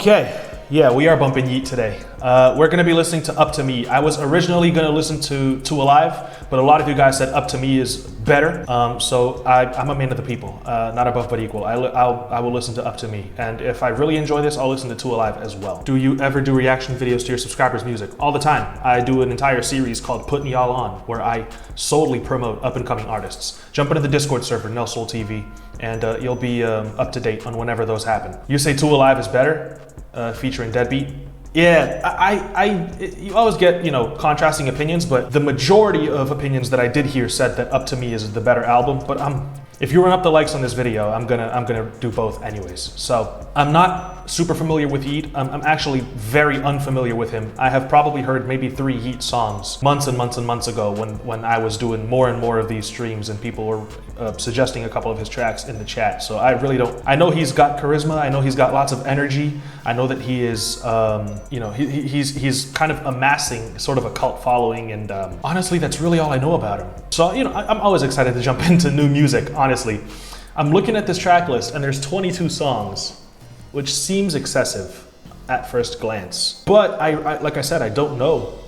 Okay, yeah, we are bumping Yeat today. We're gonna be listening to Up to Me. I was originally gonna listen to Alive, but a lot of you guys said Up to Me is better. So I'm a man of the people, not above but equal. I will listen to Up to Me. And if I really enjoy this, I'll listen to Alive as well. Do you ever do reaction videos to your subscribers' music? All the time. I do an entire series called Putting Y'all On, where I solely promote up and coming artists. Jump into the Discord server, NelSoul TV, and you'll be up to date on whenever those happen. You say Alive is better, featuring Deadbeat. Yeah, you always get, contrasting opinions, but the majority of opinions that I did hear said that Up to Me is the better album, but if you run up the likes on this video, I'm gonna do both anyways. So I'm not super familiar with Yeat. I'm actually very unfamiliar with him. I have probably heard maybe 3 Yeat songs months and months and months ago when I was doing more and more of these streams and people were suggesting a couple of his tracks in the chat. So I really don't, I know he's got charisma. I know he's got lots of energy. I know that he is, he's kind of amassing sort of a cult following, and honestly, that's really all I know about him. So, I'm always excited to jump into new music, honestly. I'm looking at this track list and there's 22 songs, which seems excessive at first glance. But like I said, I don't know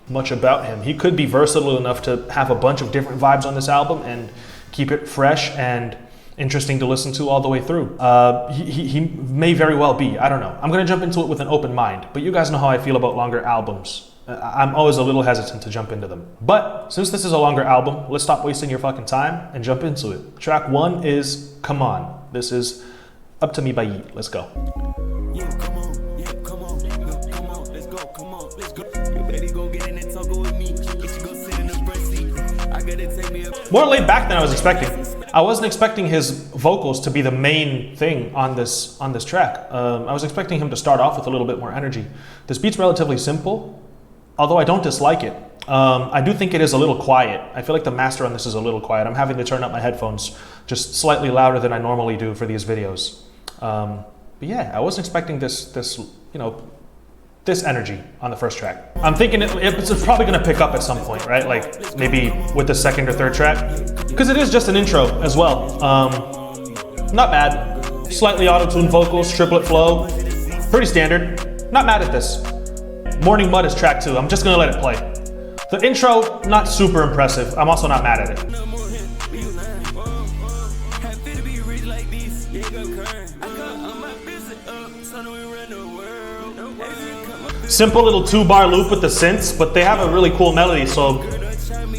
much about him. He could be versatile enough to have a bunch of different vibes on this album and keep it fresh and interesting to listen to all the way through. He may very well be, I don't know. I'm gonna jump into it with an open mind, but you guys know how I feel about longer albums. I'm always a little hesitant to jump into them. But since this is a longer album, let's stop wasting your fucking time and jump into it. Track 1 is Come On. This is Up to Me by Yeat. Let's go. Yeah, come on, yeah, come on, come on, let's go, come on, let's go. You better go get in and talk with me. If you go sit in the front seat, I gotta take me up. More laid back than I was expecting. I wasn't expecting his vocals to be the main thing on this track. I was expecting him to start off with a little bit more energy. This beat's relatively simple, although I don't dislike it. I do think it is a little quiet. I feel like the master on this is a little quiet. I'm having to turn up my headphones just slightly louder than I normally do for these videos. But yeah, I wasn't expecting this energy on the first track. I'm thinking it's probably gonna pick up at some point, right? Like maybe with the second or third track, because it is just an intro as well. Not bad. Slightly auto-tuned vocals, triplet flow, pretty standard. Not mad at this. Morning Mud is track 2. I'm just gonna let it play. The intro, not super impressive. I'm also not mad at it. Simple little 2-bar loop with the synths, but they have a really cool melody, so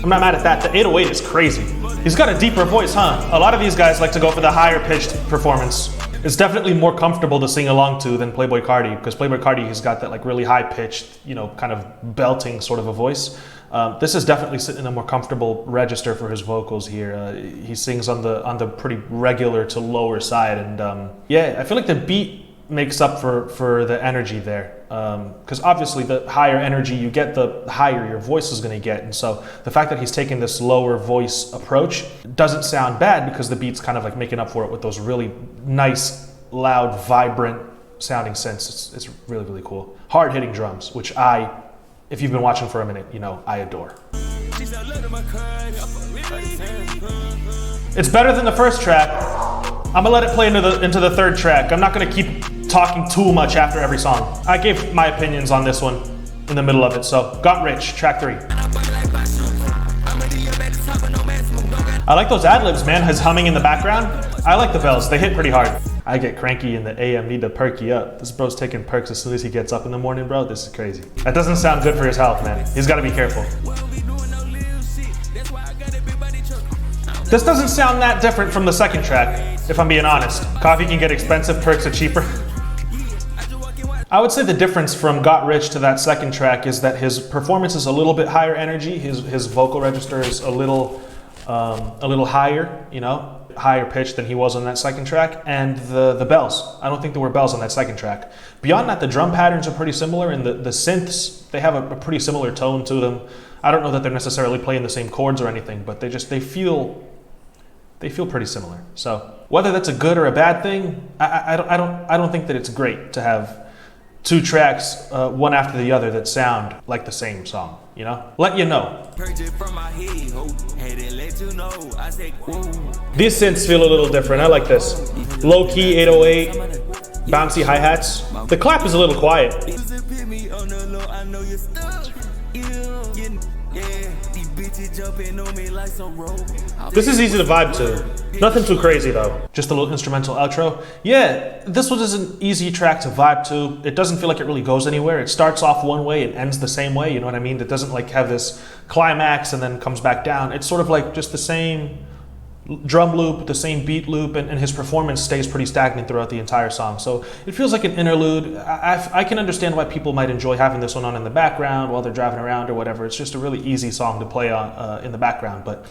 I'm not mad at that. The 808 is crazy. He's got a deeper voice, huh? A lot of these guys like to go for the higher pitched performance. It's definitely more comfortable to sing along to than Playboi Carti, because Playboi Carti, he's got that like really high pitched, kind of belting sort of a voice. This is definitely sitting in a more comfortable register for his vocals here. He sings on the pretty regular to lower side, and yeah, I feel like the beat makes up for the energy there, because obviously the higher energy you get, the higher your voice is going to get, and so the fact that he's taking this lower voice approach doesn't sound bad, because the beat's kind of like making up for it with those really nice, loud, vibrant sounding synths. It's really, really cool. Hard-hitting drums, which if you've been watching for a minute, I adore. It's better than the first track. I'm gonna let it play into the third track. I'm not gonna keep talking too much after every song. I gave my opinions on this one in the middle of it, so Got Rich, track 3. I like those ad-libs, man, his humming in the background. I like the bells, they hit pretty hard. I get cranky in the AM, need to perk you up. This bro's taking perks as soon as he gets up in the morning, bro. This is crazy. That doesn't sound good for his health, man. He's gotta be careful. This doesn't sound that different from the second track, if I'm being honest. Coffee can get expensive, perks are cheaper. I would say the difference from Got Rich to that second track is that his performance is a little bit higher energy. His vocal register is a little higher, higher pitched than he was on that second track. And the bells, I don't think there were bells on that second track. Beyond that, the drum patterns are pretty similar, and the synths, they have a pretty similar tone to them. I don't know that they're necessarily playing the same chords or anything, but they feel pretty similar. So whether that's a good or a bad thing, I don't think that it's great to have 2 tracks, one after the other, that sound like the same song, Let you know. These synths feel a little different. I like this. Low key 808. bouncy hi-hats. The clap is a little quiet. This is easy to vibe to. Nothing too crazy though. Just a little instrumental outro. Yeah, this one is an easy track to vibe to. It doesn't feel like it really goes anywhere. It starts off one way, it ends the same way, you know what I mean? It doesn't like have this climax and then comes back down. It's sort of like just the same drum loop, the same beat loop, and his performance stays pretty stagnant throughout the entire song. So it feels like an interlude. I can understand why people might enjoy having this one on in the background while they're driving around or whatever. It's just a really easy song to play on in the background, but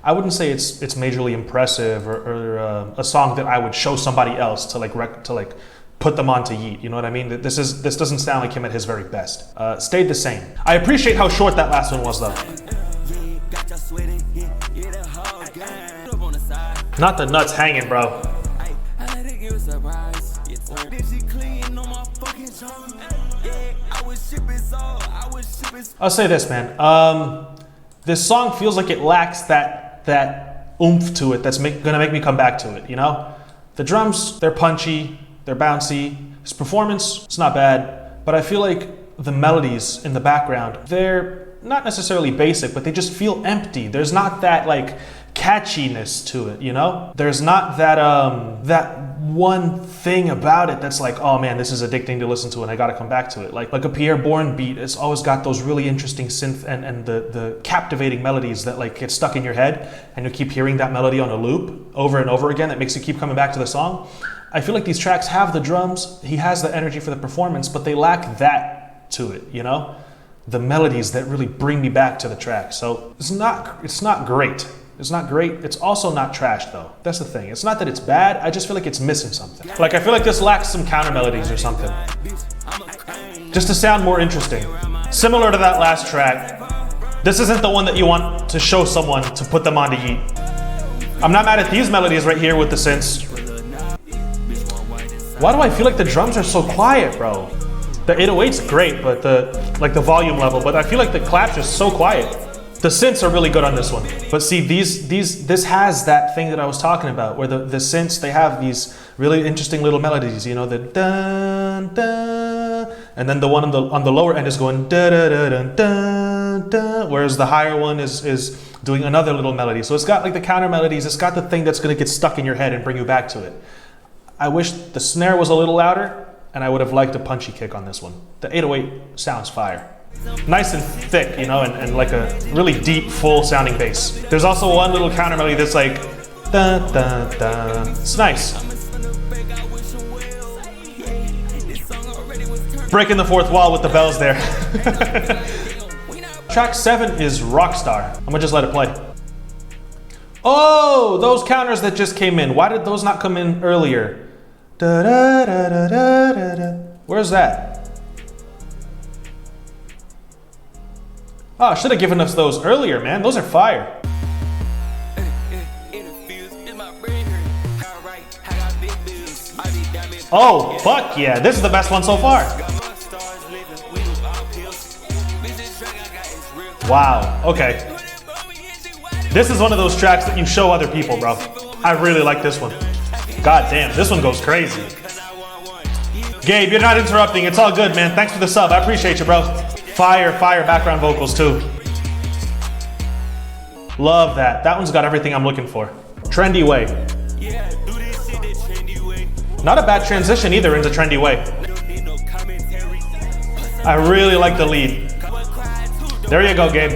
I wouldn't say it's majorly impressive or a song that I would show somebody else to like put them on to Yeat. You know what I mean? This doesn't sound like him at his very best. Stayed the same. I appreciate how short that last one was though. Not the nuts hanging, bro. I'll say this, man. This song feels like it lacks that oomph to it that's gonna make me come back to it, you know? The drums, they're punchy, they're bouncy. His performance, it's not bad, but I feel like the melodies in the background, they're not necessarily basic, but they just feel empty. There's not that like catchiness to it, you know? There's not that that one thing about it that's like, oh man, this is addicting to listen to and I gotta come back to it. Like a Pierre Bourne beat, it's always got those really interesting synth and the captivating melodies that like get stuck in your head and you keep hearing that melody on a loop over and over again that makes you keep coming back to the song. I feel like these tracks have the drums, he has the energy for the performance, but they lack that to it, you know? The melodies that really bring me back to the track. So it's not great. It's not great. It's also not trash though. That's the thing. It's not that it's bad. I just feel like it's missing something. Like I feel like this lacks some counter melodies or something. Just to sound more interesting. Similar to that last track. This isn't the one that you want to show someone to put them onto Yeat. I'm not mad at these melodies right here with the synths. Why do I feel like the drums are so quiet, bro? The 808's great, but the volume level, but I feel like the clap's just so quiet. The synths are really good on this one. But see, this has that thing that I was talking about, where the synths, they have these really interesting little melodies, you know, the dun dun, and then the one on the lower end is going da da da dun dun dun, whereas the higher one is doing another little melody. So it's got like the counter melodies, it's got the thing that's gonna get stuck in your head and bring you back to it. I wish the snare was a little louder, and I would have liked a punchy kick on this one. The 808 sounds fire. Nice and thick, you know, and like a really deep, full sounding bass. There's also one little counter melody that's like, da da da. It's nice. Breaking the fourth wall with the bells there. Track 7 is Rockstar. I'm gonna just let it play. Oh, those counters that just came in. Why did those not come in earlier? Da da da da da da da. Where's that? Oh, I should have given us those earlier, man. Those are fire. Oh, fuck yeah. This is the best one so far. Wow, okay. This is one of those tracks that you show other people, bro. I really like this one. God damn, this one goes crazy. Gabe, you're not interrupting. It's all good, man. Thanks for the sub. I appreciate you, bro. Fire background vocals too. Love that. That one's got everything I'm looking for. Trendy way. Not a bad transition either into trendy way. I really like the lead. There you go, Gabe.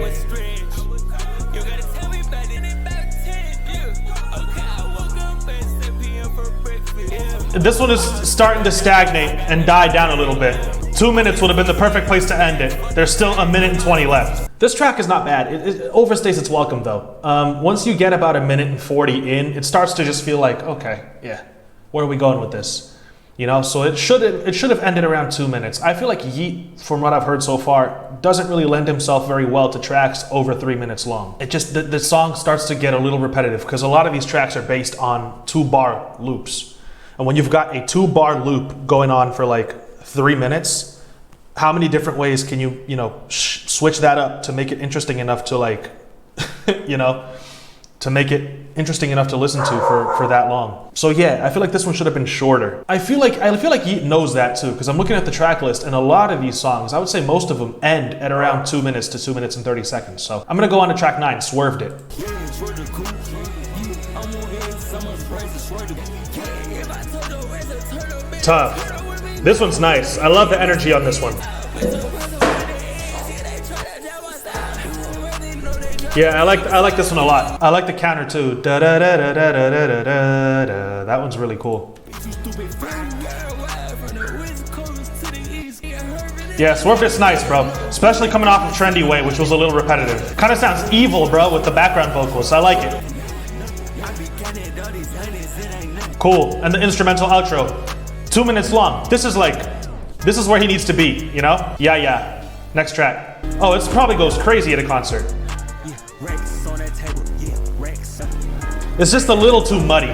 This one is starting to stagnate and die down a little bit. 2 minutes would have been the perfect place to end it. There's still 1 minute and 20 left. This track is not bad. It overstays its welcome though. Once you get about 1 minute and 40 in, it starts to just feel like, okay, yeah, where are we going with this? You know, so it should have ended around 2 minutes. I feel like Yeat, from what I've heard so far, doesn't really lend himself very well to tracks over 3 minutes long. It just, the song starts to get a little repetitive because a lot of these tracks are based on 2-bar loops. And when you've got a 2-bar loop going on for like 3 minutes, how many different ways can you know, switch that up to make it interesting enough to like, you know, to make it interesting enough to listen to for that long. So yeah, I feel like this one should have been shorter. I feel like Yeat knows that too, because I'm looking at the track list and a lot of these songs, I would say most of them end at around 2 minutes to 2 minutes and 30 seconds. So I'm gonna go on to track 9, Swerved It. Tough. This one's nice. I love the energy on this one. Yeah, I like this one a lot. I like the counter too. Da da da da da da da da da. That one's really cool. Yeah, Swerved It's nice, bro. Especially coming off of Trendy Way, which was a little repetitive. Kind of sounds evil, bro, with the background vocals. I like it. Cool. And the instrumental outro. 2 minutes long. This is where he needs to be, you know? Yeah. Next track. Oh, it probably goes crazy at a concert. It's just a little too muddy.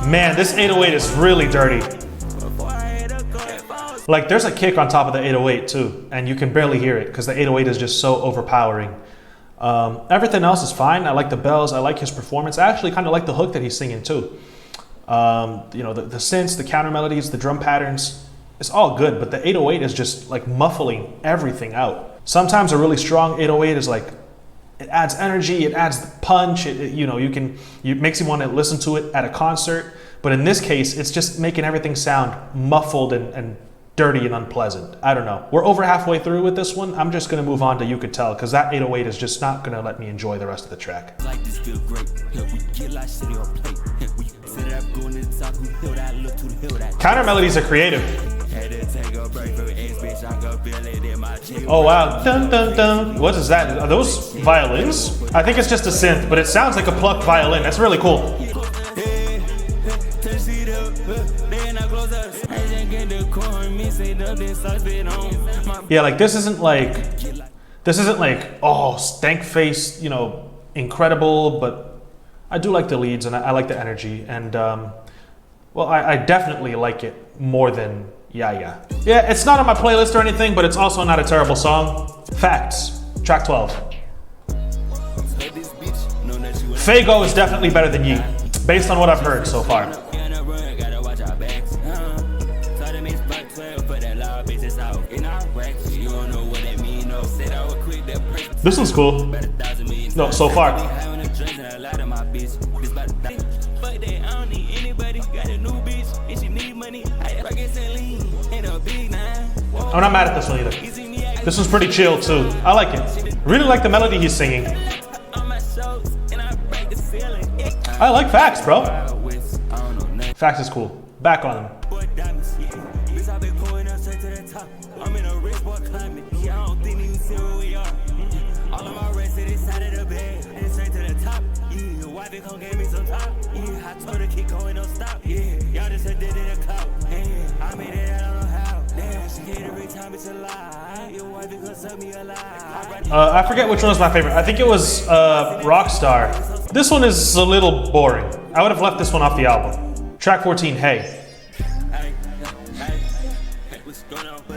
Man, this 808 is really dirty. Like, there's a kick on top of the 808 too, and you can barely hear it because the 808 is just so overpowering. Everything else is fine. I like the bells. I like his performance. I actually kind of like the hook that he's singing too. You know, the synths, the counter melodies, the drum patterns. It's all good, but the 808 is just like muffling everything out. Sometimes a really strong 808 is like, it adds energy, it adds the punch, it makes you want to listen to it at a concert. But in this case, it's just making everything sound muffled and dirty and unpleasant. I don't know. We're over halfway through with this one. I'm just gonna move on to You Could Tell, because that 808 is just not gonna let me enjoy the rest of the track. Counter melodies are creative. Oh wow, dun dun dun. What is that? Are those violins? I think it's just a synth, but it sounds like a plucked violin. That's really cool. Yeah, like this isn't like, oh, stank face, you know, incredible, but I do like the leads and I like the energy, and well, I definitely like it more than Yeah. Yeah, it's not on my playlist or anything, but it's also not a terrible song. Facts, track 12. Fago is definitely better than Yeat, based on what I've heard so far. This one's cool. No, so far. I'm not mad at this one either. This one's pretty chill too. I like it. Really like the melody he's singing. I like Facts, bro. Facts is cool. Back on him. I forget which one was my favorite. I think it was Rockstar. This one is a little boring. I would have left this one off the album. Track 14, Hey.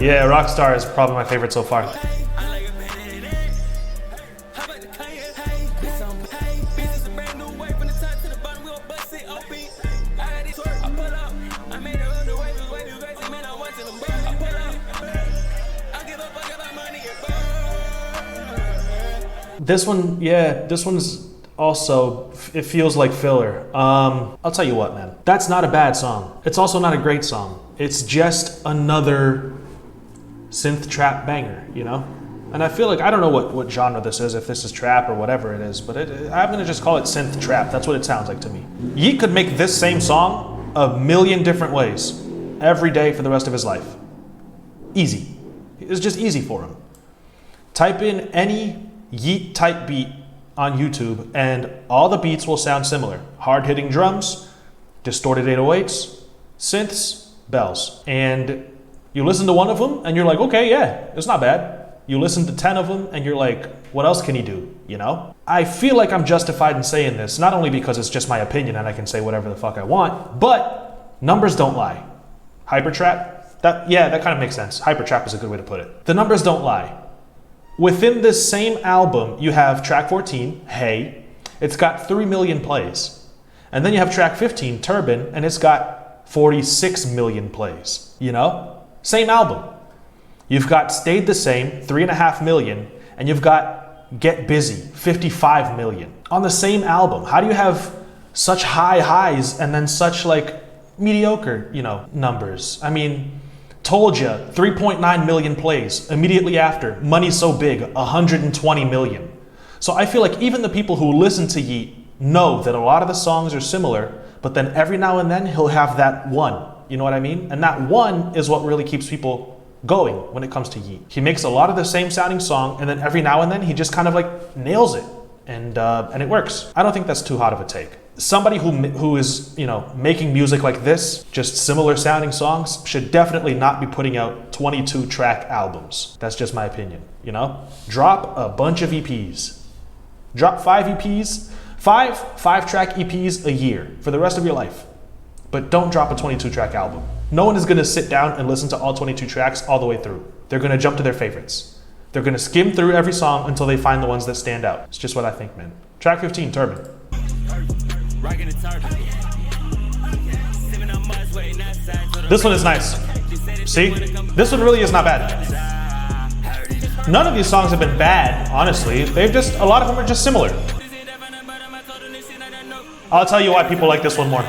Yeah, Rockstar is probably my favorite so far. This one, yeah, this one's also, it feels like filler. I'll tell you what, man. That's not a bad song. It's also not a great song. It's just another synth trap banger, you know? And I feel like, I don't know what genre this is, if this is trap or whatever it is, but I'm gonna just call it synth trap. That's what it sounds like to me. Yeat could make this same song a million different ways every day for the rest of his life. Easy. It's just easy for him. Type in any Yeat type beat on YouTube and all the beats will sound similar. Hard-hitting drums, distorted 808s, synths, bells. And you listen to one of them and you're like, okay, yeah, it's not bad. You listen to 10 of them and you're like, what else can he do, you know? I feel like I'm justified in saying this, not only because it's just my opinion and I can say whatever the fuck I want, but numbers don't lie. Hypertrap, That kind of makes sense. Hyper trap is a good way to put it. The numbers don't lie. Within this same album, you have track 14, Hey. It's got 3 million plays. And then you have track 15, Turban, and it's got 46 million plays. You know? Same album. You've got Stayed the Same, 3.5 million, and you've got Get Busy, 55 million. On the same album, how do you have such high highs and then such like mediocre, you know, numbers? I mean, Told Ya, 3.9 million plays. Immediately after, Money So Big, 120 million. So I feel like even the people who listen to Yeat know that a lot of the songs are similar, but then every now and then he'll have that one. You know what I mean? And that one is what really keeps people going when it comes to Yeat. He makes a lot of the same sounding song, and then every now and then he just kind of like nails it, and it works. I don't think that's too hot of a take. Somebody who is, you know, making music like this, just similar sounding songs, should definitely not be putting out 22 track albums. That's just my opinion, you know? Drop a bunch of EPs. Drop 5 EPs, 5 track EPs a year for the rest of your life. But don't drop a 22 track album. No one is gonna sit down and listen to all 22 tracks all the way through. They're gonna jump to their favorites. They're gonna skim through every song until they find the ones that stand out. It's just what I think, man. Track 15, Turban. This one is nice. See? This one really is not bad. None of these songs have been bad, honestly. A lot of them are just similar. I'll tell you why people like this one more.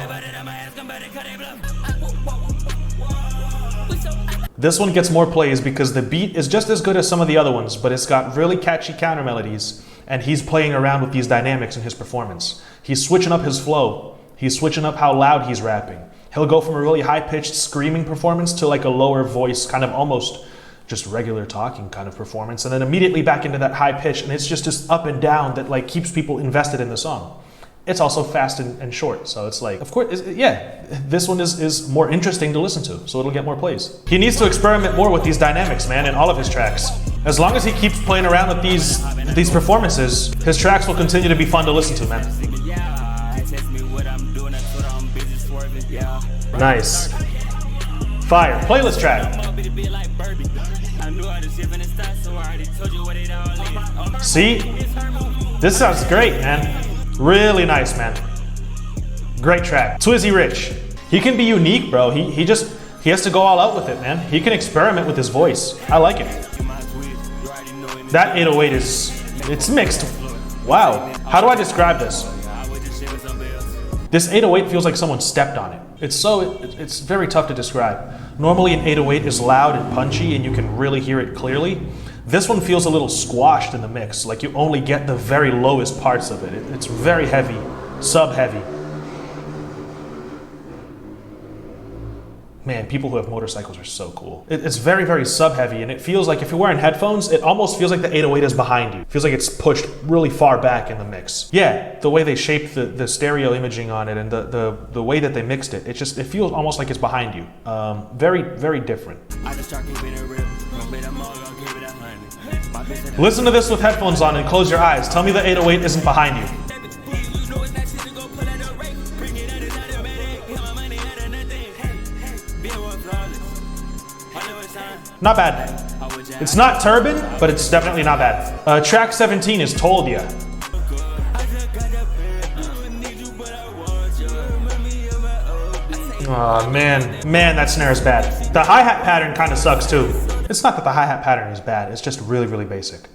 This one gets more plays because the beat is just as good as some of the other ones, but it's got really catchy counter melodies, and he's playing around with these dynamics in his performance. He's switching up his flow. He's switching up how loud he's rapping. He'll go from a really high-pitched screaming performance to like a lower voice, kind of almost just regular talking kind of performance, and then immediately back into that high pitch, and it's just this up and down that like keeps people invested in the song. It's also fast and short, so it's like, of course, yeah, this one is more interesting to listen to, so it'll get more plays. He needs to experiment more with these dynamics, man, in all of his tracks. As long as he keeps playing around with these performances, his tracks will continue to be fun to listen to, man. Nice. Fire. Playlist track. See? This sounds great, man. Really nice, man. Great track. Twizzy Rich. He can be unique, bro. He has to go all out with it, man. He can experiment with his voice. I like it. That 808 it's mixed. Wow. How do I describe this? This 808 feels like someone stepped on it. It's very tough to describe. Normally an 808 is loud and punchy and you can really hear it clearly. This one feels a little squashed in the mix, like you only get the very lowest parts of it. It's very heavy, sub-heavy. Man, people who have motorcycles are so cool. It's very, very sub-heavy, and it feels like if you're wearing headphones, it almost feels like the 808 is behind you. It feels like it's pushed really far back in the mix. Yeah, the way they shaped the stereo imaging on it and the way that they mixed it, it feels almost like it's behind you. Very, very different. Listen to this with headphones on and close your eyes. Tell me the 808 isn't behind you. Not bad. It's not Turban, but it's definitely not bad. Track 17 is Told Ya. Oh man, that snare is bad. The hi-hat pattern kind of sucks too. It's not that the hi-hat pattern is bad, it's just really, really basic.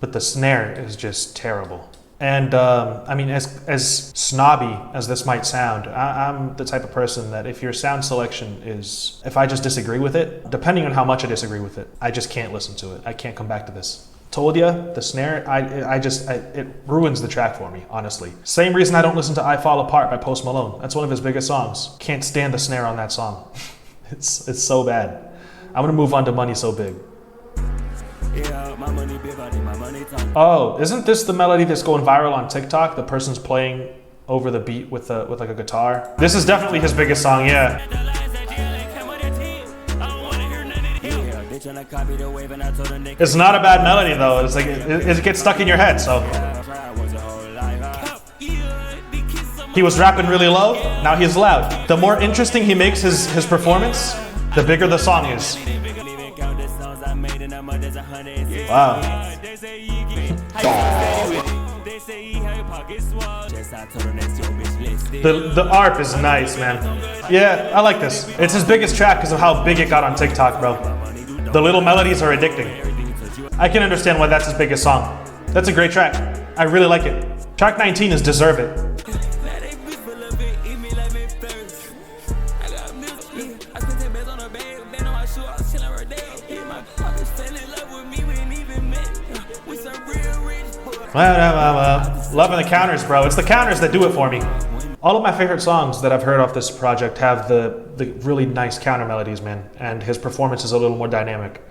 But the snare is just terrible. And I mean, as snobby as this might sound, I'm the type of person that if your sound selection is, if I just disagree with it, depending on how much I disagree with it, I just can't listen to it. I can't come back to this. Told Ya, the snare, it ruins the track for me, honestly. Same reason I don't listen to I Fall Apart by Post Malone. That's one of his biggest songs. Can't stand the snare on that song. It's so bad. I'm gonna move on to Money So Big. Oh, isn't this the melody that's going viral on TikTok? The person's playing over the beat with like a guitar. This is definitely his biggest song, yeah. It's not a bad melody though. It's like it gets stuck in your head. So he was rapping really low. Now he's loud. The more interesting he makes his performance, the bigger the song is. Wow. The ARP is nice, man. Yeah, I like this. It's his biggest track because of how big it got on TikTok, bro. The little melodies are addicting. I can understand why that's his biggest song. That's a great track. I really like it. Track 19 is Deserve It. Loving the counters, bro. It's the counters that do it for me. All of my favorite songs that I've heard off this project have the really nice counter melodies, man. And his performance is a little more dynamic.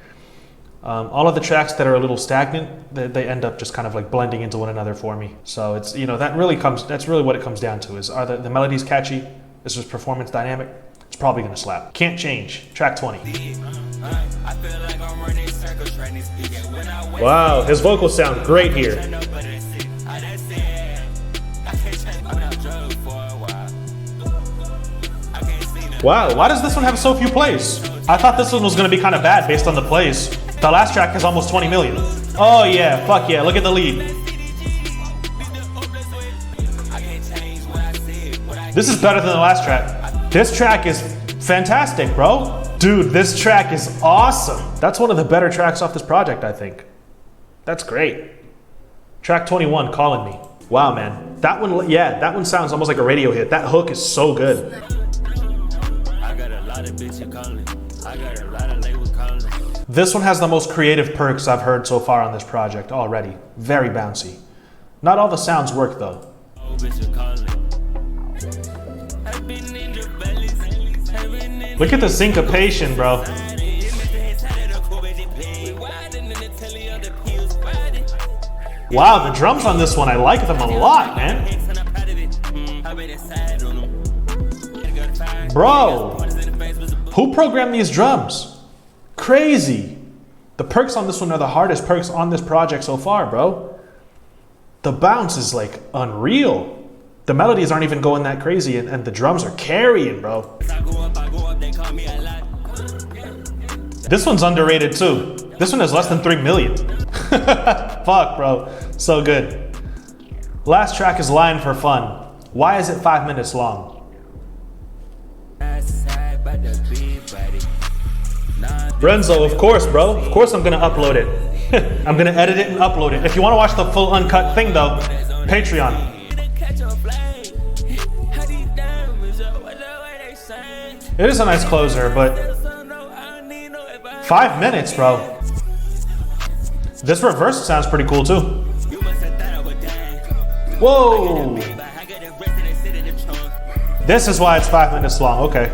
All of the tracks that are a little stagnant, they end up just kind of like blending into one another for me. So it's, you know, that's really what it comes down to is, are the melodies catchy? Is his performance dynamic? It's probably gonna slap. Can't Change, track 20. Wow, his vocals sound great here. Wow, why does this one have so few plays? I thought this one was gonna be kind of bad based on the plays. The last track has almost 20 million. Oh yeah, fuck yeah, look at the lead. This is better than the last track. This track is fantastic, bro. Dude, this track is awesome. That's one of the better tracks off this project, I think. That's great. Track 21, Calling Me. Wow, man. That one, yeah, that one sounds almost like a radio hit. That hook is so good. This one has the most creative perks I've heard so far on this project already. Very bouncy. Not all the sounds work though. Look at the syncopation, bro. Wow, the drums on this one, I like them a lot, man. Bro, who programmed these drums? Crazy. The perks on this one are the hardest perks on this project so far, bro. The bounce is like unreal. The melodies aren't even going that crazy and the drums are carrying, bro. This one's underrated too. This one has less than 3 million. Fuck, bro. So good. Last track is Lying for Fun. Why is it 5 minutes long? Renzo, of course, bro. Of course I'm gonna upload it. I'm gonna edit it and upload it. If you wanna watch the full uncut thing though, Patreon. It is a nice closer, but 5 minutes, bro. This reverse sounds pretty cool too. Whoa! This is why it's 5 minutes long, okay.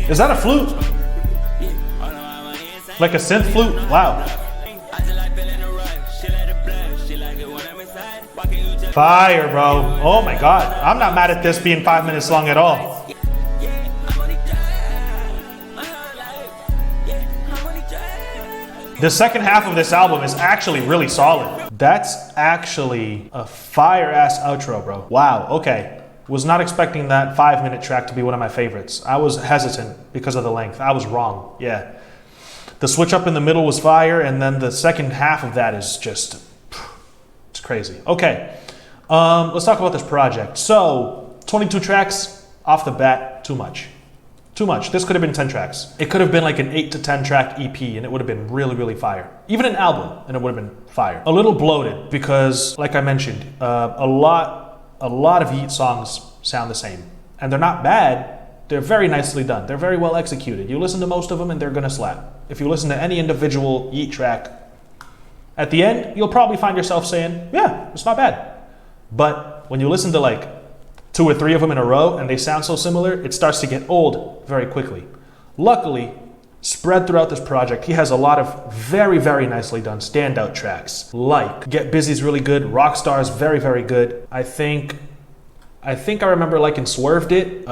Is that a flute? Like a synth flute? Wow. Fire, bro. Oh my god. I'm not mad at this being 5 minutes long at all. The second half of this album is actually really solid. That's actually a fire-ass outro, bro. Wow, okay. Was not expecting that 5 minute track to be one of my favorites. I was hesitant because of the length. I was wrong, yeah. The switch up in the middle was fire, and then the second half of that is just, it's crazy. Okay, let's talk about this project. So, 22 tracks off the bat, too much. Too much. This could have been 10 tracks. It could have been like an 8 to 10 track EP and it would have been really, really fire. Even an album and it would have been fire. A little bloated because, like I mentioned, a lot of Yeat songs sound the same. And they're not bad. They're very nicely done. They're very well executed. You listen to most of them and they're gonna slap. If you listen to any individual Yeat track, at the end, you'll probably find yourself saying, yeah, it's not bad. But when you listen to like 2 or 3 of them in a row and they sound so similar, it starts to get old very quickly. Luckily, spread throughout this project, he has a lot of very, very nicely done standout tracks. Like Get Busy's really good, Rockstar's very, very good. I think I remember liking Swerved It.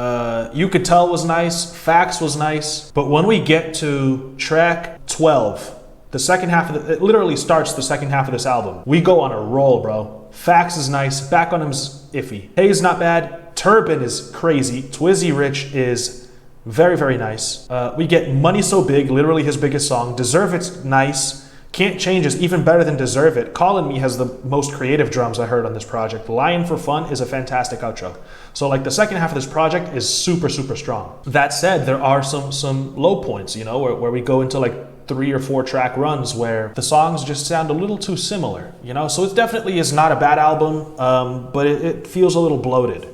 You Could Tell was nice, Facts was nice. But when we get to track 12, the second half of it literally starts the second half of this album. We go on a roll, bro. Facts is nice, Back on Him's iffy. Hey is not bad, Turban is crazy, Twizzy Rich is Very, very nice. We get Money So Big, literally his biggest song. Deserve It's nice. Can't Change is even better than Deserve It. Callin' Me has the most creative drums I heard on this project. Lying for Fun is a fantastic outro. So like the second half of this project is super, super strong. That said, there are some low points, you know, where we go into like 3 or 4 track runs where the songs just sound a little too similar, you know? So it definitely is not a bad album, but it feels a little bloated.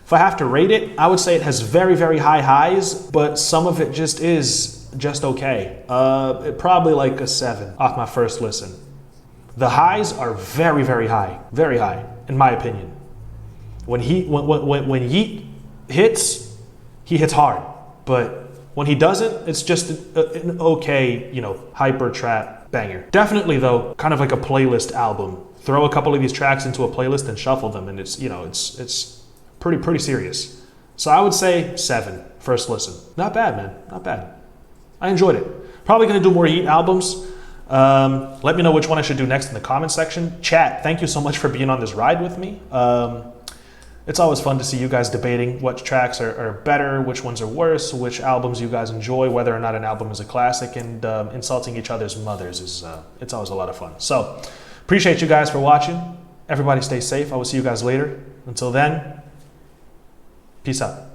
If I have to rate it, I would say it has very, very high highs, but some of it just is just okay. Probably like a 7 off my first listen. The highs are very, very high, in my opinion. When Yeat hits, he hits hard, but when he doesn't, it's just an okay, you know, hyper trap banger. Definitely though, kind of like a playlist album. Throw a couple of these tracks into a playlist and shuffle them, and it's, you know, it's pretty serious. So I would say 7 first listen. Not bad, man, not bad. I enjoyed it. Probably gonna do more Yeat albums. Let me know which one I should do next in the comment section. Chat, thank you so much for being on this ride with me. It's always fun to see you guys debating what tracks are better, which ones are worse, which albums you guys enjoy, whether or not an album is a classic, and insulting each other's mothers is it's always a lot of fun. So appreciate you guys for watching. Everybody stay safe. I will see you guys later. Until then, peace out.